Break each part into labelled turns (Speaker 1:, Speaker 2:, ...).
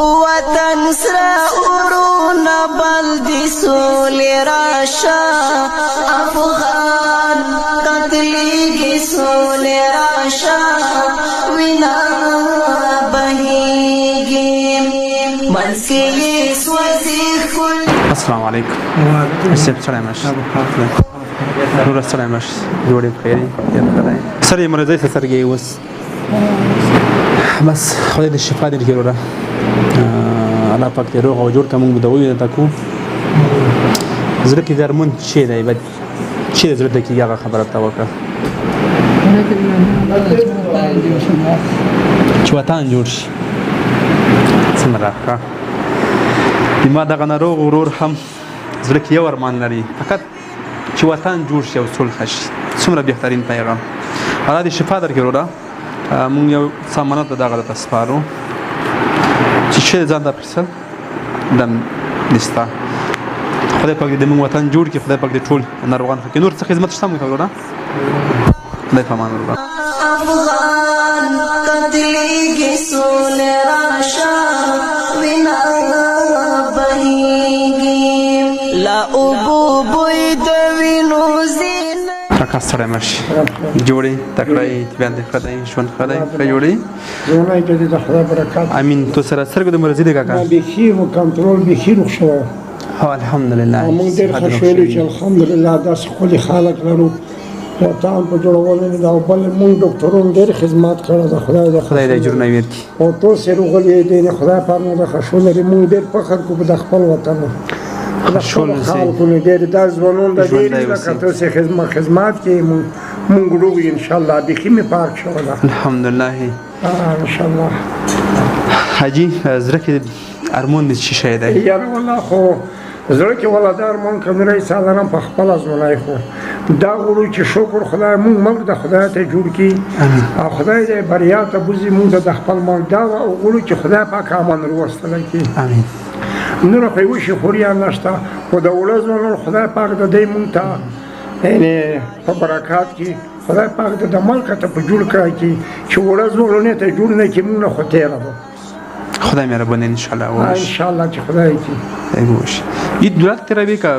Speaker 1: وطن سره ورونه بل دي سولې راشه افغان قتلېږي سولې راشه وینا بهېږي منځ کې یې سوځي ښکل.
Speaker 2: السلام علیکم. سیب سړی ماشي نور سړی ماشي جوړې بخیر سر یې مریضۍ ته سرګې اوس بس خدای دې شفا دې کړي وروره الله پاک دې روغ او جوړ کړه موږ به دوی درته کوو زړه کې درمون چې دی بد چې زړه ته کېږي هغه خبره ته وکړه چې وطن جوړ شي څنګه راښکه ما دغه ناروغ ورور هم زړه کې یو ارمان لري فقط چې وطن جوړ شي او صلح شي څومره بهترین پیغام الله دې شفا درکړي وروره مونږ یو سامانات دغه درته سپارو چې څه ځان ته اخیستل دم نسته خدای پاک دې موږ وطن جوړ کړي خدای پاک دې ټول ناروغان ښه کړي نور څه خدمت شته موږ ته وروره خدای په امان وروره
Speaker 1: افغان قتلېږي سولې راشه وینا بهېږي لا اوبو بوی د وینو زینه
Speaker 2: کاکا سړی ماشي جوړې تکړه یې طبیعت دې ښه دی ژوند ښه دی ښه جوړې امین تو سره سترګو د مرضي دی کاکا
Speaker 3: بیخي مو کنټرول بیخي روغ شوی
Speaker 2: الحمدلله
Speaker 3: موږ ډېر خوښ ویلو چې الحمدلله داسې ښکلي خلک لرو وطن په جوړولو کې او بل موږ ډاکټرانو ډېر خدمت کړی ده خدای
Speaker 2: دې اجرونه ورکړي
Speaker 3: او ټول سې روغلي دي خدای پاک مو د ښه لري موږ ډېر فخر کوو په خپل وطن خلکو نه ډېر دا ځوانان د ډېر لکه تاسې خدمت کې موږ روغ یو انشاءالله بیخي مې پاک شوی ده
Speaker 2: الحمدلله
Speaker 3: انشاءالله
Speaker 2: حاجي زړه کې ارمان دې څه شی دی
Speaker 3: یاره والله خو زړه کې والله دا ارمان کمرې سالارم په خپل ازمنای خو دا غواړو چې شکر خدای مونږ ملک د خدای ته جوړ کړي او خدای دې بریا ته بوزي مونږ د خپل ملک دا غواړو چې خدای پاک امان وروستل کړي
Speaker 2: امين
Speaker 3: نور خو یو شي خوریا نشته خو د ولزمن خدای پاک د دې مونږ ته یعنی په برکات کې خدای پاک د ملک ته په جوړ کړی چې ولزمن ته جوړ نه کې مونږ خو تیرا
Speaker 2: خدای مهرباني ان شاء الله
Speaker 3: ان شاء الله چې خدای کی
Speaker 2: ایګوش ای دولت تربی کا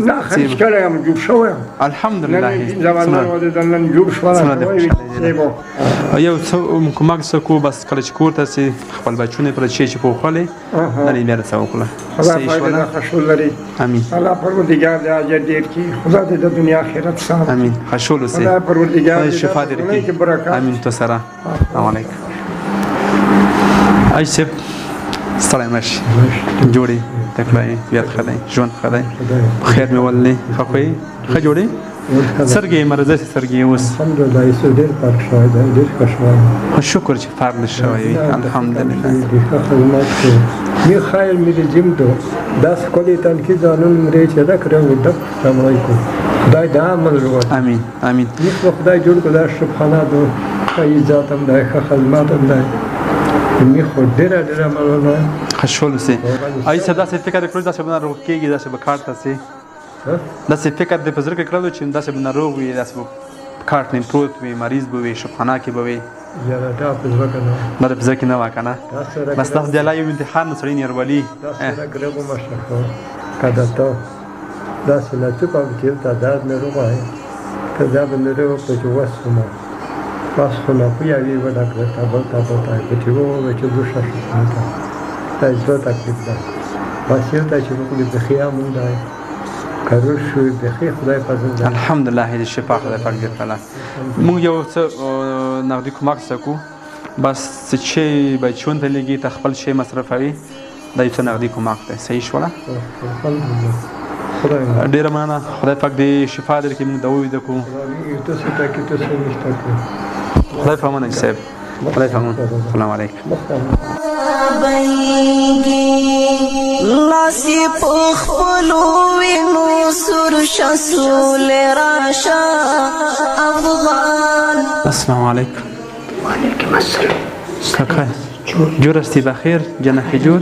Speaker 3: نه خرج کړم جوړ شو
Speaker 2: الحمدلله
Speaker 3: زمان ودې دنن جوړ شو
Speaker 2: یو کومک سکو بس کله چې کوړه سي خپل بچونه پر چې په خوله نه لري څه وکړه
Speaker 3: خدای پاک خوشو لري
Speaker 2: امين
Speaker 3: الله پروردگار دې اجر دې کی خدا دې د دنیا آخرت سره
Speaker 2: امين خوشو لسي
Speaker 3: خدای پروردگار دې
Speaker 2: شفا دې کی امين تو سره السلام علیکم ایسب سلام ماشي جوړي تکړه بیات خدای ژوند خدای خیر مې ولې خپې ښه جوړي سرګي مرزه سرګي اوس
Speaker 3: الحمدلله یې ډېر پاک شوی دی ډېر خوشاله
Speaker 2: شکر چې فرد شوی الحمدلله
Speaker 3: می خیر مې جیم دو داس کولې تنکي ځانون مې چې دا کړو د السلام علیکم خدای دا عمل وکړي
Speaker 2: امين امين
Speaker 3: خدای جوړ کړه شپخانه دو خیر ذاتم دای خدماتم دای می خود ډیره مالونه
Speaker 2: خوشحال سي آی صدا سے فکر کړو دا څه بنا روغ کېږي دا څه بکارت سي دا څه فکر د پزر کې کړو چې دا څه بنا روغ وي دا څه کارت نه پروت وي مریض به وي شپخانه کې به وي
Speaker 3: یا دا پزر کنه
Speaker 2: دا پزر کې نه وکنه بس تاسو د لایو امتحان سره نه ورولي
Speaker 3: دا سره ګرګو مشکو کدا ته دا سره چې په کې تعداد نه روغای کدا به نه روغ په جواسمه بس خلا پیا وی ودا کړه تا به چې وو چې دوشه شو تا زړه تکلیف ده بس یو ته چې موږ د خیا مونږ دا کارو شو د خیا خدای پزنده
Speaker 2: الحمدلله دې شفا خدای پاک دې کړه موږ یو څه نغدي کومک سکو بس چې بچون ته لګي ته خپل شی مصرفوي دا یو څه نغدي کومک دی صحیح شولا ډیره مننه خدای پاک دې شفا درکړي موږ دوی دکو
Speaker 3: تاسو ته کې تاسو نشته
Speaker 2: خدای په امان صاحب خدای په امان السلام علیکم
Speaker 1: لاسی پخپلو وینو سر شسول راشا افغان
Speaker 2: السلام علیکم
Speaker 4: وعلیکم السلام
Speaker 2: کاکا جور استی بخیر جناح جور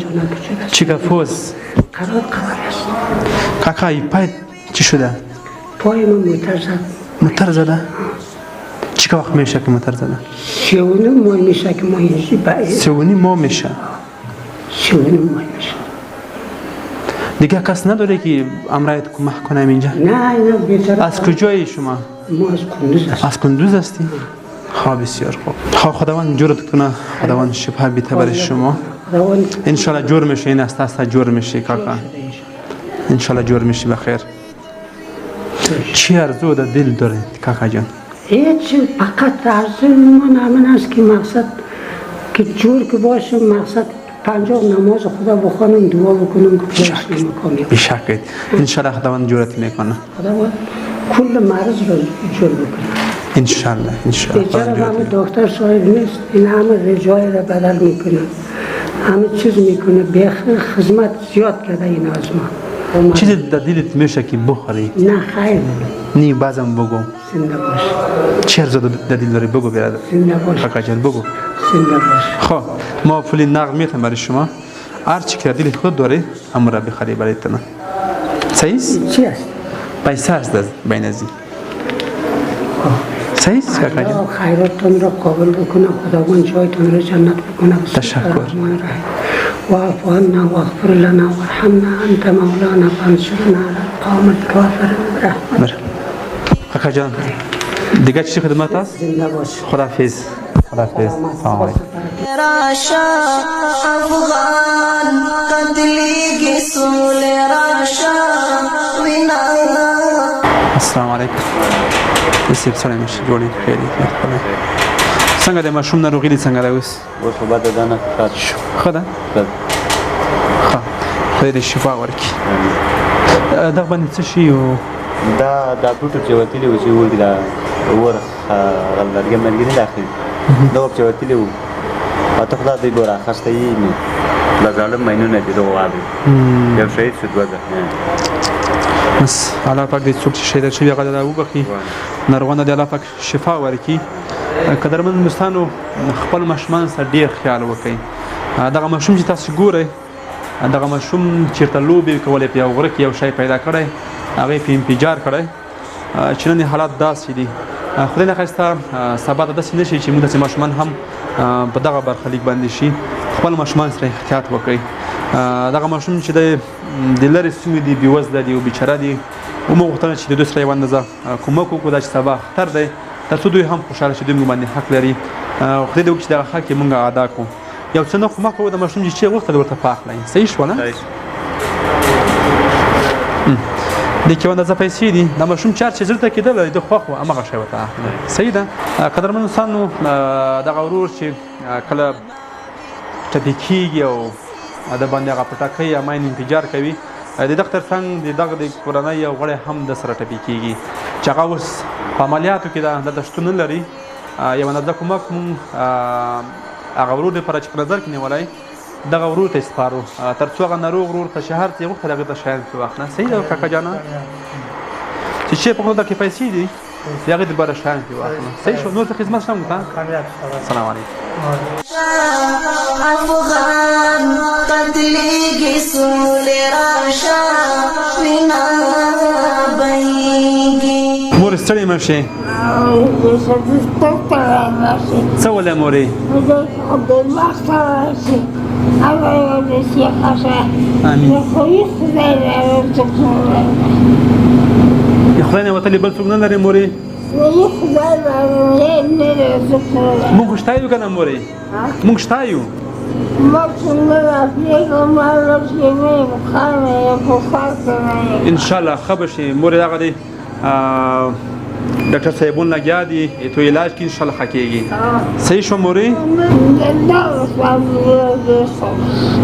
Speaker 2: چی گفوز
Speaker 4: قرار است
Speaker 2: کاکا ای پای چی شده
Speaker 4: پای من
Speaker 2: موتر زده چی که وقت میشه که موتر زده
Speaker 4: 3.5 ماه میشه که ماه
Speaker 2: میشه
Speaker 4: چگونه معاینه شد.
Speaker 2: دیگه کس نداره که امرایت کمک کنم اینجا؟
Speaker 4: نه بیچاره.
Speaker 2: از کجایی شما؟
Speaker 4: ما از کندوز هستیم.
Speaker 2: از کندوز هستی؟ خواه بسیار خوب. خواه خداوند جورت کنه، خداوند شفا بیته برای شما. انشالله جور میشه، این است جور میشه کاکا. انشالله جور میشه بخیر. چی ارزو در دل داره کاکا جان؟
Speaker 4: هیچ، فقط ارزو من همین است که مقصد که جور که باشه، مقصد 50 نماز خدا بخوانم، دعا بکنم که پیش میکنم.
Speaker 2: بیشک انشالله خداوند جورت میکنه.
Speaker 4: خداوند کل مریض را جور بکنه.
Speaker 2: انشالله
Speaker 4: بیچاره همه دکتر صاحب نیست، این همه رجای را بدل میکنه، همه چیز میکنه، بیخ خدمت زیاد کرده این از ما.
Speaker 2: چیزی در دلت میشه که بخوری؟
Speaker 4: نه خیر.
Speaker 2: نی بازم بگو.
Speaker 4: زنده باش.
Speaker 2: چه ارزو در دل داری بگو برادر.
Speaker 4: زنده باش.
Speaker 2: کاکا جان بگو.
Speaker 4: زنده باش.
Speaker 2: خب ما پول نقد میتونم برای شما، هر چی که دلت خود داره همون را بخری برای تنه. صحیح است؟
Speaker 4: چی است؟
Speaker 2: پیسه است از بین ازی. صحیح است کاکا جان؟
Speaker 4: خیراتتان را قابل بکنه، خداوند جایتان را جنت بکنه.
Speaker 2: تشکر.
Speaker 4: واعف عنا واغفر لنا وارحمنا انت مولانا فانصرنا على القوم الكافرين برحمتك.
Speaker 2: کاکا جان دیگه چی خدمت است؟
Speaker 4: زنده باش.
Speaker 2: خداحافظ. خداحافظ. سلام علیکم.
Speaker 1: راشا افغان قتلی سول راشا وینا.
Speaker 2: السلام علیکم. نصیب سلام میشه جوړی خیلی خدا. څنګه د ماشوم ناروغي دي څنګه ده اوس؟
Speaker 5: اوس خو بده ده نه ښه شو.
Speaker 2: ښه ده؟ ښه. خدای دې شفا ورکړي. دغه باندې څه شي و؟
Speaker 5: دا ټوټه چې وتلي وو چې وږي دا ور لرګی مرګي نه داخلي دا چې وتلي وو او ته خدای دې ګوره اخیستی یې نو دا ظالم ماینونه دي دغه واده یو شهید شو دوه
Speaker 2: بس الله پاک دې څوک چې شهیده شوي هغه دې وبخي، ناروغانو دې الله پاک شفا ورکړي. قدرمن دوستانو خپل ماشومان سره ډېر خیال وکړئ. دغه ماشوم چې تاسو ګورئ، دغه ماشوم چېرته لوبې کولې په یو غره کې یو شی پیدا کړی، هغه یې انفجار کړی، چې نن حالات داسې دي. خدای نخواسته سبا ته داسې نه شي چې موږ داسې ماشومان هم په دغه برخلیک باندې شي. خپل ماشومان سره احتیاط وکړئ. دغه ماشوم چې د لرې سیمې دي، بېوزله دي او بیچاره دي، ومو غوښتنه چې د دوی سره یوه اندازه کومک وکړو، دا چې سبا خطر دی، تر څو دوی هم خوشحاله شي، دوی موږ باندې حق لري. خدای دې وکړي چې دغه حق یې موږ ادا کړو. یو څه نه کومک وکړو، د ماشوم چې چی غوښتل ورته پاخلی. صحیح شوله؟ د کې اندازه پیسې دي، د ماشوم چار چې زړه ته کېدلی د خوښ وه همغه شی ورته اخلي. صحیح ده. قدرمن دوستانو دغه ورور چې کله ټپي کېږي او د باندې هغه پټاکۍ یا ماین انفجار کوي، د دغه تر څنګ د دغه د کورنۍ یو غړی هم د سره ټپي کېږي چې هغه اوس په عملیاتو کې دلته شتون نه لري. یو اندازه کومک مونږ هغه ورور دپاره چې په نظر کې نیولی دغه ورور ته یې سپارو، تر څو هغه ناروغ ورور ته شهر ته یې غوښتل هغې ته شیان پرې واخله. صحیح ده کاکا جانه؟ چې چی په خپل کې پیسې دي د هغې دپاره شیان پرې واخله. صحیح شو. نور څه خدمت شته موږ ته؟ سلام علیکم.
Speaker 1: افغان قتلی سول راشا وینا بهیږي.
Speaker 2: مور ستړې مه شې. څه ولې مورې؟ د خدای نه وتلې بل څوک نه لرې مورې؟ مونږ خو شته یو که نه مورې؟ مونږ شته یو. انشاءالله ښه به شي مورې. دغه دی ډاکټر صاحبون لګیا دي تو علاج کې انشاءالله ښه کېږي. صحیح شو مورې؟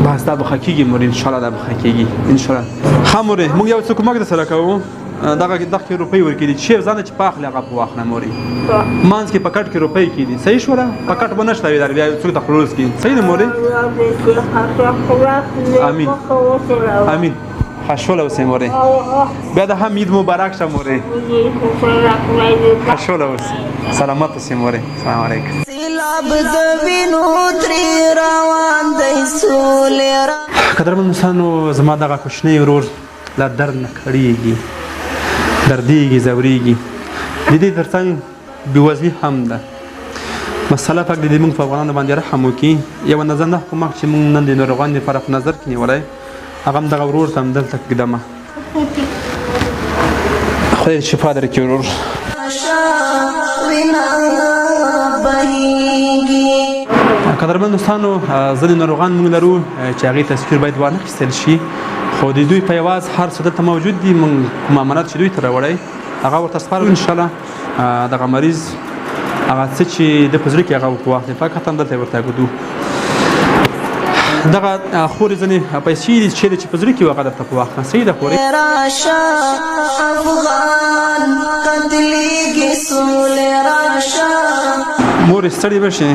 Speaker 2: بس دا به ښه کېږي مورې، انشاءالله دا به ښه کېږي انشاءالله. ښه مورې موږ یو څه کومک درسره کوو. دغه کې روپۍ ورکړي چې ځانه چې پاخلي هغه په واخله مورې. منځ کې په کټ کې روپۍ کېدي. صحیح شوله؟ په کټ به نشته وي در بیا څوک ته خلوص کړي. صحیح ده مورې؟ امین امین. ښه شوله اوسې مورې. بیا د هم عید مبارک شه مورې. ښه شوله اوسې. سلامت اوسې مورې. سلام علیکم.
Speaker 1: سیلاب د وینو ترې روان دی سولې را.
Speaker 2: قدرمن دوستانو زما دغه کوچنی ورور له درد نه کړېږي، دردېږي، ځورېږي. د دې تر څنګ بېوزلي هم ده. مسله پاک دې موږ په افغانانو باندې رحم وکړي. یوه نظر نه کوم چې موږ نن د ناروغانو لپاره په نظر کې نیولی هغه هم دغه ورور ته همدلته ږدمه. خدای دې شفا درکړي ورور. قدرمن دوستانو ځینې ناروغان موږ لرو چې هغې تصویر باید وانخیستل شي خو د دوی په یواز هر څه دلته موجود دي. موږ کوم امانت چې دوی ته راوړی هغه ورته سپارو انشاءالله. دغه مریض هغه څه چې د په زړه کې هغه ورته واخلي فقط هم دلته یې ورته ږدو. دغه خورې ځینې پیسې دي چې په زړه کې وي هغه درته په واخله. صحیح ده خورې؟ مورې ستړې به شې؟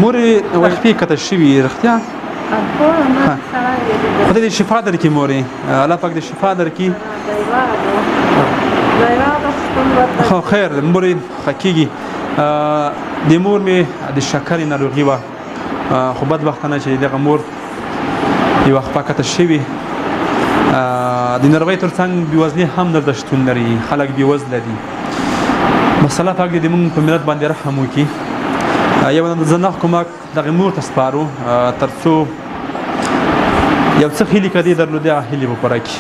Speaker 2: مورې وشپې کته شوي رښتیا؟ خدای دې شفا درکړي مورې. الله پاک دې شفا درکړي. خو خیر مورې ښه کېږي. د مور مې د شکرې ناروغي وه خو بدبختانه چې دغه مور یو وخت پاکته شوي. د ناروغۍ تر څنګ بېوزلي هم دلته شتون لري. خلک بېوزله دي. مسله پاک دې موږ په ملت باندې رحم وکړي. یو زناخ کومک دغه مور ته سپارو تر څو یو څه هیلې که دې درلودې هغه هیلې به پوره کړي.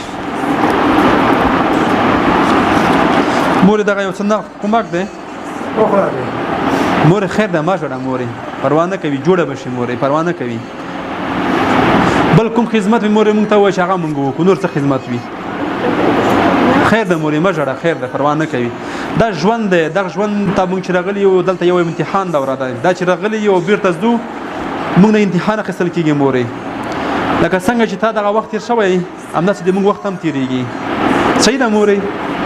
Speaker 2: مورې دغه یو څه نه کومک دی مورې خیر ده مه ژړه مورې پروا نه کوي جوړه به شي مورې پروا نه کوي. بل کوم خدمت وي مورې موږ ته ووایي چې هغه موږ وکړو نور څه خدمت وي. خیر ده مورې مه ژړه خیر ده پروا نه کوي. دا ژوند دی. دغه ژوند ته موږ چې راغلي یو دلته یو امتحان دوره ده. دا چې راغلي یو بیرته ځو موږ نه امتحان اخیستل کېږي مورې. لکه څنګه چې تا دغه وخت تېر شوی همداسې د موږ وخت هم تېرېږي. صحیح ده مورې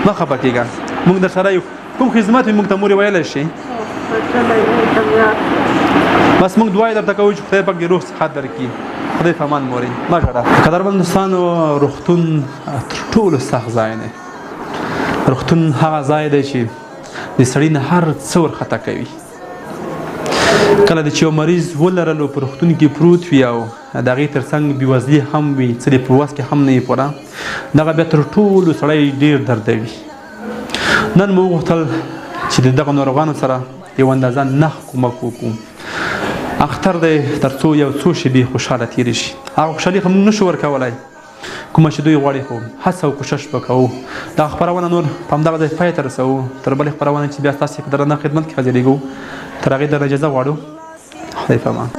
Speaker 2: مه خفه کېږه. موږ در سره یو کوم خدمت وي موږ ته مورې ویلی شي. بس موږ دعا یې درته کوو چې خدای پاک دې روغ صحت درکړي. خدای په امان مورې مه ژړه. قدرمن دوستانو روغتون تر ټولو سخت ځای دی. روغتون هغه ځای دی چې د سړي نه هر څه ورخطا کوي. کله چې یو مریض ولرلو په روغتون کې پروت وي او د هغې تر څنګ بېوزلي هم وي څه د په وس کې هم نه وي پوره دغه بیا تر ټولو سړی ډېر دردوي. نن مو وغوښتل چې د دغه ناروغانو سره یو اندازه نخ کومک وکړو. اختر دی تر څو یو څو شېبې خوشحاله تېرې شي. هغه خوشحالي خو موږ نشو ورکولی کومه چې دوی غواړي خو هڅه او کوشش به کوو. دغه خپرونه نور په همدغه ځای پای ته رسوو. تر بلې خپرونې چې بیا ستاسې په درنه خدمت کې حاضرېږو تر هغې درنه اجازه غواړو. خدای په امان.